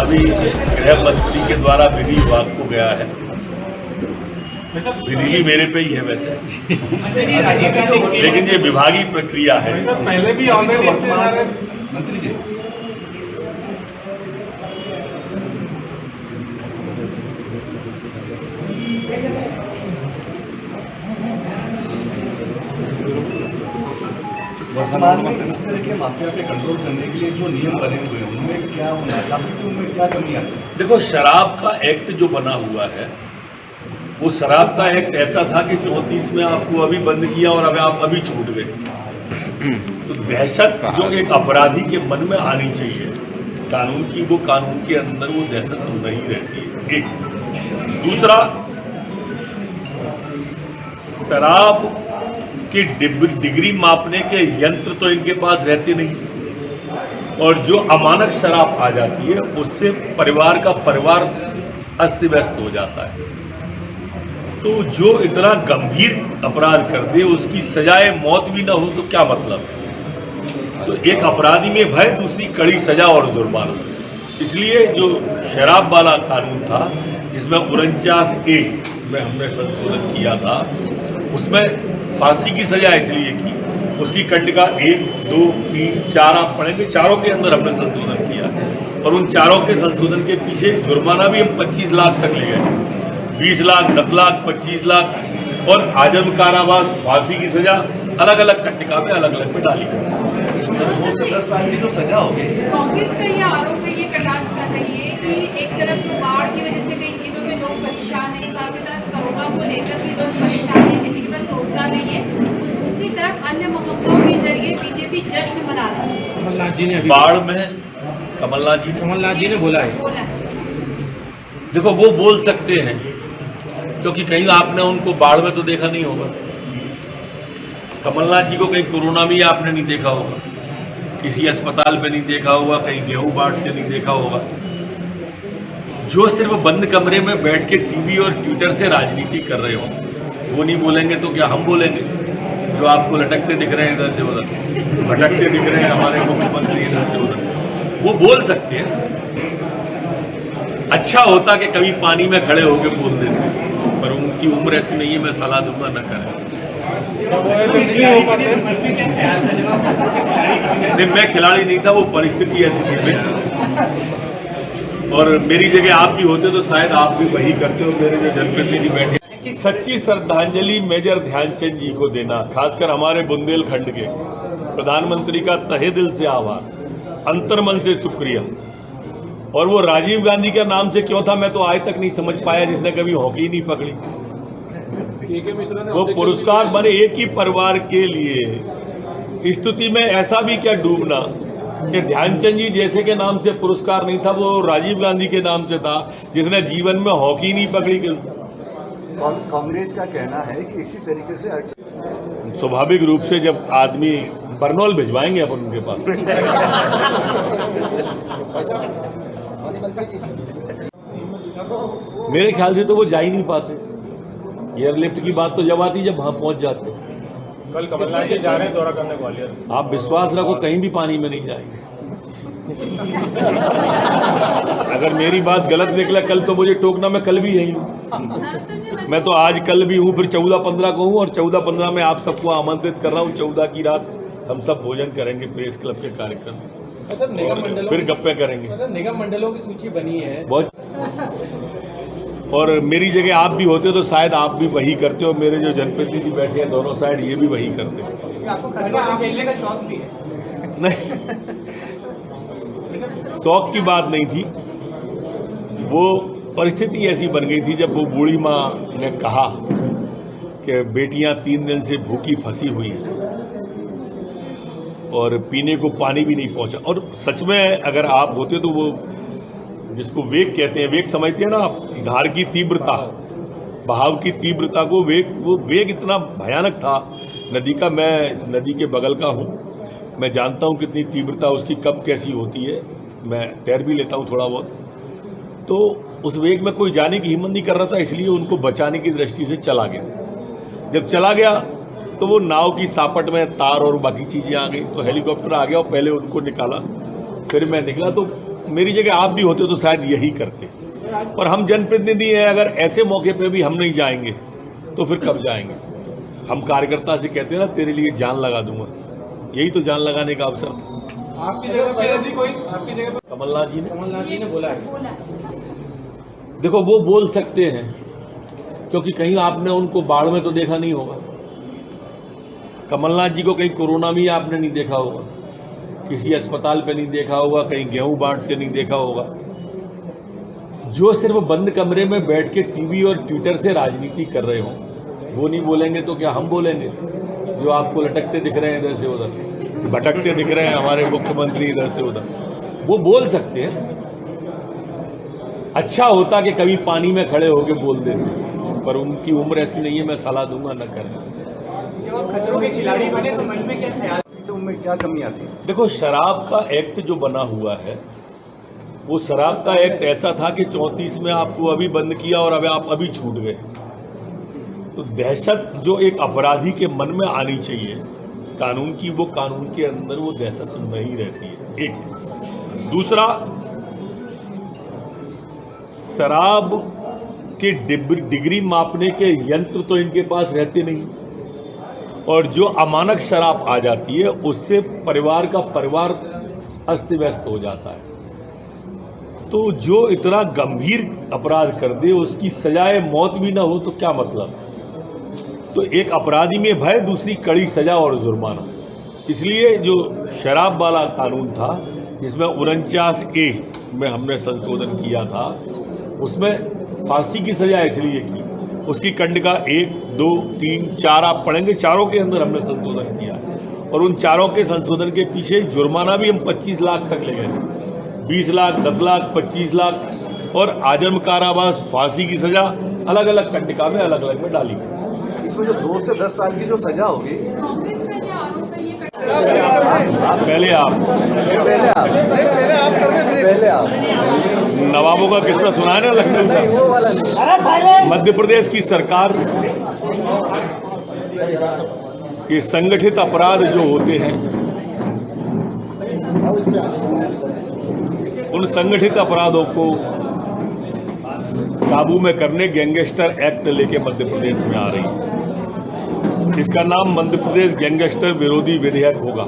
अभी गृह मंत्री के द्वारा विधि विभाग को गया है। विधि भी मेरे पे ही है वैसे, लेकिन ये विभागीय प्रक्रिया है। पहले भी ऑलरेडी मंत्री जी वर्तमान में इस तरह के माफिया पे कंट्रोल करने के लिए जो नियम बने हुए हैं उनमें क्या होना है या फिर उनमें क्या कमी आती है? देखो, शराब का एक्ट जो बना हुआ है वो शराब का एक्ट ऐसा था कि 34 में आपको अभी बंद किया और अब आप अभी छूट गए। तो दहशत जो एक अपराधी के मन में आनी चाहिए कानून की, वो कानून के अंदर वो दहशत नहीं रहती है। एक दूसरा, शराब की डिग्री मापने के यंत्र तो इनके पास रहते नहीं, और जो अमानक शराब आ जाती है उससे परिवार का परिवार अस्त व्यस्त हो जाता है। तो जो इतना गंभीर अपराध कर दे उसकी सजाए मौत भी ना हो तो क्या मतलब? तो एक अपराधी में भय, दूसरी कड़ी सजा और जुर्माना। इसलिए जो शराब वाला कानून था जिसमें 49A में हमने संशोधन किया था, उसमें फांसी की सजा इसलिए की, उसकी कंडिका 1, 2, 3, 4 आप पढ़ेंगे, चारों के अंदर हमने संशोधन किया। और उन चारों के संशोधन के पीछे जुर्माना भी हम 25 लाख तक ले गए। 20 लाख, 10 लाख, 25 लाख और आजम कारावास, फांसी की सजा अलग अलग कंडिका में अलग अलग में डाली गई। 2 से 10 साल की जो सजा होगी। कांग्रेस का यह आरोप है, ये प्रकाश कर रही है कि एक तरफ तो बाढ़ की वजह से कई चीजों में लोग परेशान हैं, साथ ही साथ कोरोना को लेकर भी लोग परेशान हैं, किसी के पास रोजगार नहीं है, तो दूसरी तरफ अन्य महोत्सव के जरिए बीजेपी जश्न मना रही है। कमलनाथ जी ने बाढ़ में कमलनाथ जी ने बोला है। देखो, वो बोल सकते हैं क्योंकि कहीं आपने उनको बाढ़ में तो देखा नहीं होगा। कमलनाथ जी को कहीं कोरोना में आपने नहीं देखा होगा, किसी अस्पताल पे नहीं देखा होगा, कहीं गेहूं बांटते नहीं देखा होगा। जो सिर्फ बंद कमरे में बैठ के टीवी और ट्विटर से राजनीति कर रहे हो वो नहीं बोलेंगे तो क्या हम बोलेंगे? जो आपको लटकते दिख रहे हैं इधर से उधर, भटकते दिख रहे हैं हमारे मुख्यमंत्री इधर से उधर, वो बोल सकते हैं। अच्छा होता कि कभी पानी में खड़े होकर बोल देते, पर उनकी उम्र ऐसी नहीं है, मैं सलाह दूंगा न करें। नहीं, मैं खिलाड़ी नहीं था, वो परिस्थिति ऐसी थी। और मेरी जगह आप भी होते तो शायद आप भी वही करते हो। मेरे जो जनप्रतिनिधि बैठे, सच्ची श्रद्धांजलि मेजर ध्यानचंद जी को देना, खासकर हमारे बुंदेलखंड के प्रधानमंत्री का तहे दिल से आभार, अंतर्मन से शुक्रिया। और वो राजीव गांधी के नाम से क्यों था मैं तो आज तक नहीं समझ पाया, जिसने कभी हॉकी नहीं पकड़ी। वो पुरस्कार बने एक ही परिवार के लिए। स्तुति में ऐसा भी क्या डूबना कि ध्यानचंद जी जैसे के नाम से पुरस्कार नहीं था, वो राजीव गांधी के नाम से था जिसने जीवन में हॉकी नहीं पकड़ी। कांग्रेस का कहना है कि इसी तरीके से स्वाभाविक रूप से जब आदमी बरनौल भिजवाएंगे अपन उनके पास। मेरे ख्याल से तो वो जा ही नहीं पाते। एयरलिफ्ट की बात तो जब आती जब वहां पहुंच जाते। कल कमलनाथ जी जा रहे हैं दौरा करने ग्वालियर। आप विश्वास रखो कहीं भी पानी में नहीं जाएंगे। अगर मेरी बात गलत निकला कल तो मुझे टोकना, मैं कल भी यही हूँ। मैं तो आज कल भी हूँ, फिर 14-15 को हूँ, और 14-15 में आप सबको आमंत्रित कर रहा हूँ। 14 की रात हम सब भोजन करेंगे प्रेस क्लब के कार्यक्रम में, फिर गप्पे करेंगे। निगम मंडलों की सूची बनी है बहुत, और मेरी जगह आप भी होते तो शायद आप भी वही करते हो। मेरे जो जनप्रतिनिधि बैठे हैं दोनों साइड, ये भी वही करते हैं। आपको खेलने का शौक भी है? नहीं, शौक की बात नहीं थी, वो परिस्थिति ऐसी बन गई थी जब वो बूढ़ी माँ ने कहा कि बेटियां 3 दिन से भूखी फंसी हुई हैं और पीने को पानी भी नहीं पहुंचा। और सच में अगर आप होते तो वो जिसको वेग कहते हैं, वेग समझते हैं ना आप, धार की तीव्रता, बहाव की तीव्रता को वो वेग इतना भयानक था नदी का। मैं नदी के बगल का हूँ, मैं जानता हूँ कितनी तीव्रता उसकी कब कैसी होती है। मैं तैर भी लेता हूँ थोड़ा बहुत। तो उस वेग में कोई जाने की हिम्मत नहीं कर रहा था, इसलिए उनको बचाने की दृष्टि से चला गया। जब चला गया तो वो नाव की सापट में तार और बाकी चीज़ें आ गई, तो हेलीकॉप्टर आ गया और पहले उनको निकाला। फिर मैं निकला तो मेरी जगह आप भी होते तो शायद यही करते, पर हम जनप्रतिनिधि हैं, अगर ऐसे मौके पे भी हम नहीं जाएंगे तो फिर कब जाएंगे? हम कार्यकर्ता से कहते हैं ना, तेरे लिए जान लगा दूंगा, यही तो जान लगाने का अवसर था। आपकी जगह पे यदि कोई आपकी जगह पे कमलनाथ जी ने बोला है। बोला देखो, वो बोल सकते हैं क्योंकि कहीं आपने उनको बाढ़ में तो देखा नहीं होगा। कमलनाथ जी को कहीं कोरोना में आपने नहीं देखा होगा, किसी अस्पताल पे नहीं देखा होगा, कहीं गेहूं बांटते नहीं देखा होगा। जो सिर्फ बंद कमरे में बैठ के टीवी और ट्विटर से राजनीति कर रहे हो, वो नहीं बोलेंगे तो क्या हम बोलेंगे? जो आपको लटकते दिख रहे हैं इधर से उधर, भटकते दिख रहे हैं हमारे मुख्यमंत्री इधर से उधर, वो बोल सकते हैं। अच्छा होता कि कभी पानी में खड़े होके बोल देते, पर उनकी उम्र ऐसी नहीं है, मैं सलाह दूंगा न करें। जब आप खतरों के खिलाड़ी बने तो मन में क्या ख्याल? तो उनमें क्या कमियां थी? देखो, शराब का एक्ट जो बना हुआ है, वो शराब का एक्ट ऐसा था कि 34 में आपको अभी बंद किया और अब आप अभी छूट गए। तो दहशत जो एक अपराधी के मन में आनी चाहिए कानून की, वो कानून के अंदर वो दहशत नहीं रहती है। एक दूसरा, शराब के डिग्री मापने के यंत्र तो इनके पास रहते नहीं, और जो अमानक शराब आ जाती है उससे परिवार का परिवार अस्त व्यस्त हो जाता है। तो जो इतना गंभीर अपराध कर दे, उसकी सजाए मौत भी ना हो तो क्या मतलब? तो एक अपराधी में भय, दूसरी कड़ी सजा और जुर्माना। इसलिए जो शराब वाला कानून था, जिसमें 49A में हमने संशोधन किया था, उसमें फांसी की सजा इसलिए की, उसकी खंड का 1, 2, 3, 4 आप पढ़ेंगे, चारों के अंदर हमने संशोधन किया। और उन चारों के संशोधन के पीछे जुर्माना भी हम 25 लाख तक ले गए, 20 लाख, 10 लाख, 25 लाख, और आजन्म कारावास, फांसी की सजा अलग अलग खंडिका में अलग अलग में डाली गई। इसमें जो 2 से 10 साल की जो सजा होगी, कांग्रेस का जो आरोप है ये पहले आप नवाबों का किस्सा सुना है ना लखनऊ का। मध्य प्रदेश की सरकार ये संगठित अपराध जो होते हैं, उन संगठित अपराधों को काबू में करने गैंगस्टर एक्ट लेके मध्य प्रदेश में आ रही है। इसका नाम मध्य प्रदेश गैंगस्टर विरोधी विधेयक होगा।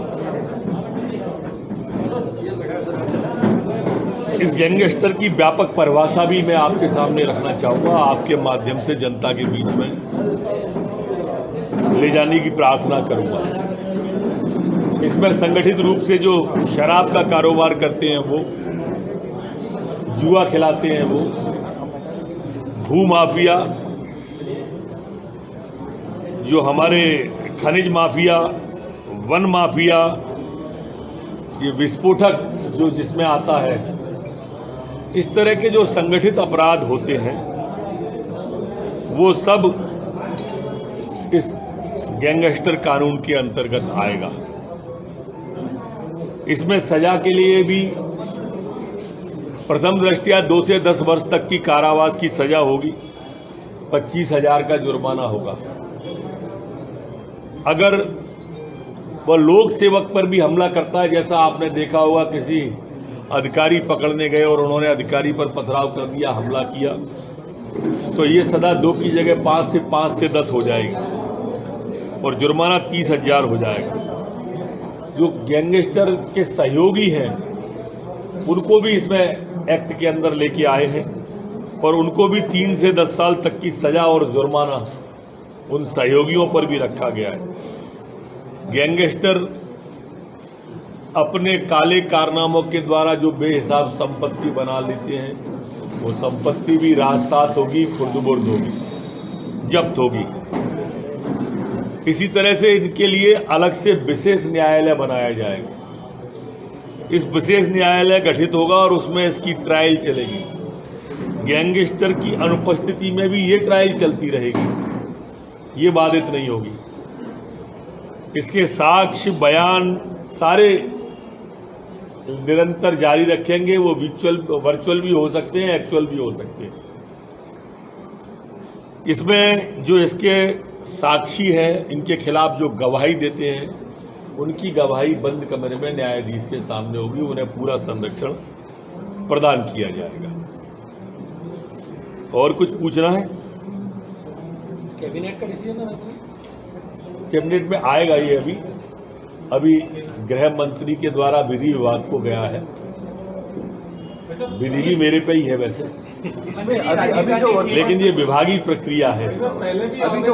इस गैंगस्टर की व्यापक परिभाषा भी मैं आपके सामने रखना चाहूँगा, आपके माध्यम से जनता के बीच में ले जाने की प्रार्थना करूँगा। इसमें संगठित रूप से जो शराब का कारोबार करते हैं वो, जुआ खिलाते हैं वो, भू माफिया, जो हमारे खनिज माफिया, वन माफिया, ये विस्फोटक जो जिसमें आता है, इस तरह के जो संगठित अपराध होते हैं वो सब इस गैंगस्टर कानून के अंतर्गत आएगा। इसमें सजा के लिए भी प्रथम दृष्टया 2 से 10 वर्ष तक की कारावास की सजा होगी, 25,000 का जुर्माना होगा। अगर वह लोक सेवक पर भी हमला करता है, जैसा आपने देखा होगा किसी अधिकारी पकड़ने गए और उन्होंने अधिकारी पर पथराव कर दिया, हमला किया, तो ये सजा 2 की जगह 5 से 10 हो जाएगी और जुर्माना 30,000 हो जाएगा। जो गैंगस्टर के सहयोगी हैं उनको भी इसमें एक्ट के अंदर लेके आए हैं और उनको भी 3 से 10 साल तक की सजा और जुर्माना उन सहयोगियों पर भी रखा गया है। गैंगस्टर अपने काले कारनामों के द्वारा जो बेहिसाब संपत्ति बना लेते हैं, वो संपत्ति भी राजसात होगी, खुर्द-बुर्द होगी, जब्त होगी। इसी तरह से इनके लिए अलग से विशेष न्यायालय बनाया जाएगा। इस विशेष न्यायालय गठित होगा और उसमें इसकी ट्रायल चलेगी। गैंगस्टर की अनुपस्थिति में भी ये ट्रायल चलती रहेगी, ये बाधित नहीं होगी। इसके साक्ष्य बयान सारे निरंतर जारी रखेंगे। वो वर्चुअल भी हो सकते हैं, एक्चुअल भी हो सकते हैं। इसमें जो इसके साक्षी हैं, इनके खिलाफ जो गवाही देते हैं, उनकी गवाही बंद कमरे में न्यायाधीश के सामने होगी। उन्हें पूरा संरक्षण प्रदान किया जाएगा। और कुछ पूछना है? कैबिनेट का डिसीजन है? कैबिनेट में आएगा ये अभी गृह मंत्री के द्वारा विधि विभाग को गया है। विधि भी मेरे पे ही है वैसे, इसमें अभी जो लेकिन ये विभागीय प्रक्रिया है। अभी जो